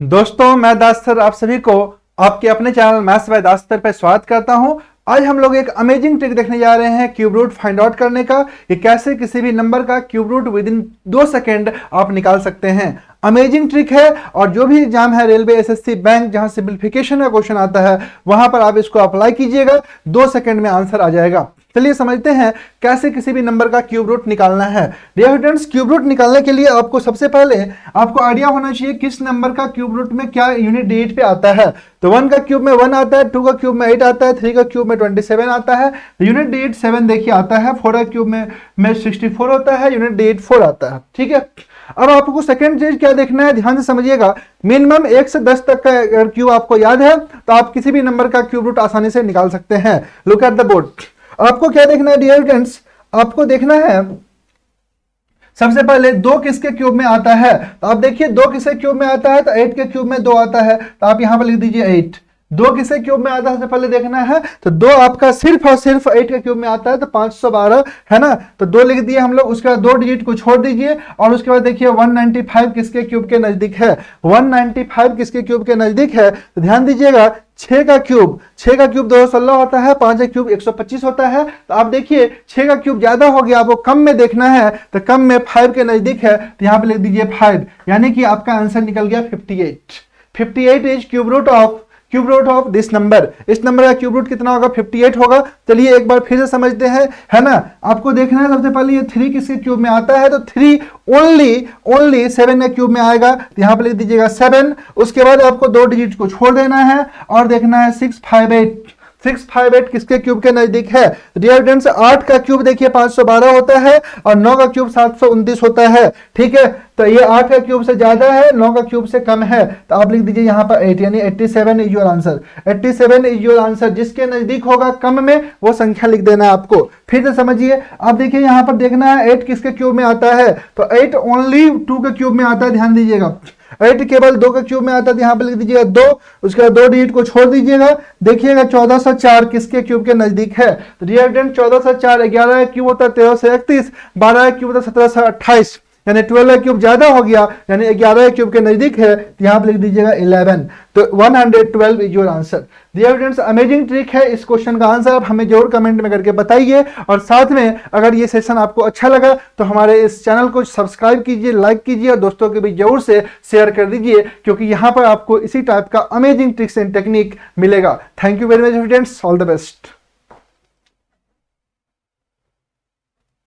दोस्तों मैं दास सर आप सभी को आपके अपने channel maths by Das sir पर स्वागत करता हूं। आज हम लोग एक अमेजिंग ट्रिक देखने जा रहे हैं क्यूब रूट फाइंड आउट करने का कि कैसे किसी भी नंबर का cube root within 2 second आप निकाल सकते हैं। अमेजिंग ट्रिक है और जो भी एग्जाम है रेलवे, एसएससी, बैंक जहां सिंपलीफिकेशन का क्वेश्चन आता है वहां पर आप इसको अप्लाई कीजिएगा, 2 सेकेंड में आंसर आ जाएगा। चलिए समझते हैं कैसे किसी भी नंबर का क्यूब रूट निकालना है। डियर स्टूडेंट्स, क्यूब रूट निकालने के लिए आपको सबसे पहले आपको आइडिया होना चाहिए किस नंबर का क्यूब रूट में क्या यूनिट डिजिट पे आता है। तो 1 का क्यूब में 1 आता है, 2 का क्यूब में 8 आता है, 3 का क्यूब में 27 आता है, यूनिट डिजिट 7 देखिए आता है, 4 का क्यूब में 64 होता है, यूनिट डिजिट 4 आता है। ठीक है, अब आपको सेकंड चीज क्या देखना है, ध्यान से समझिएगा। मिनिमम 1 से 10 तक का अगर क्यूब आपको याद है तो आप किसी भी नंबर का क्यूब रूट आसानी से निकाल सकते हैं। Look at the board. आपको क्या देखना है डियर फ्रेंड्स, आपको देखना है सबसे पहले 2 किसके क्यूब में आता है। तो आप देखिए 2 किसके क्यूब में आता है, तो 8 के क्यूब में 2 आता है, तो आप यहां पर लिख दीजिए 8। 2 किसके क्यूब में आता है सबसे पहले देखना है, तो 2 आपका सिर्फ और सिर्फ 8 के क्यूब में आता है, तो 512 है ना, तो 2 लिख दिए हम लोग। उसके बाद 2 डिजिट को छोड़ दीजिए और उसके बाद देखिए 195 किसके क्यूब के नजदीक है, 195 किसके क्यूब के नजदीक है। तो ध्यान दीजिएगा 6 का क्यूब 216 होता है, 5 का क्यूब 125 होता है। तो आप देखिए 6 का क्यूब ज्यादा हो गया, आपको कम में देखना है, तो कम में 5 के नजदीक है, तो यहां पे लिख दीजिए 5, यानी कि आपका आंसर निकल गया 58। 58 is cube root of this number. इस नंबर का क्यूब रूट कितना होगा, 58 होगा। चलिए एक बार फिर से समझते हैं, है ना। आपको देखना है सबसे पहले ये 3 किसके क्यूब में आता है, तो 3 ओनली 7 के क्यूब में आएगा, तो यहां पर लिख दीजिएगा 7। उसके बाद आपको 2 डिजिट को छोड़ देना है और देखना है 658 किसके क्यूब के नजदीक है। डियर फ्रेंड्स, 8 का क्यूब देखिए 512 होता है और 9 का क्यूब 729 होता है। ठीक है, तो ये 8 का क्यूब से ज्यादा है, 9 का क्यूब से कम है, तो आप लिख दीजिए यहाँ पर 8, यानी 87 is your answer. 87 is your answer. जिसके नजदीक होगा कम में वो संख्या लिख देना है आपको। फिर से समझिए, आप देखिए यहाँ पर देखना है 8 किसके क्यूब में आता है, तो 8 ओनली 2 के क्यूब में आता है। ध्यान दीजिएगा 8 केवल 2 के क्यूब में आता है, तो यहाँ पे लिख दीजिएगा 2। उसके बाद 2 डिजिट को छोड़ दीजिएगा, देखिएगा 1404 किसके क्यूब के नजदीक है। तो डियर फ्रेंड 1404 11 का क्यूब होता है 1331, 12 का क्यूब होता है 1728, यानी 12 का क्यूब ज्यादा हो गया, यानी 11 के क्यूब के नजदीक है, तो यहाँ पे लिख दीजिएगा 11। तो 112 is your answer. Dear friends, amazing trick है। इस क्वेश्चन का आंसर आप हमें जरूर कमेंट में करके बताइए, और साथ में अगर ये सेशन आपको अच्छा लगा तो हमारे इस चैनल को सब्सक्राइब कीजिए, लाइक कीजिए और दोस्तों के भी जरूर से शेयर कर दीजिए, क्योंकि यहाँ पर आपको इसी टाइप का अमेजिंग ट्रिक्स एंड टेक्निक मिलेगा। Thank you very much friends, all the best.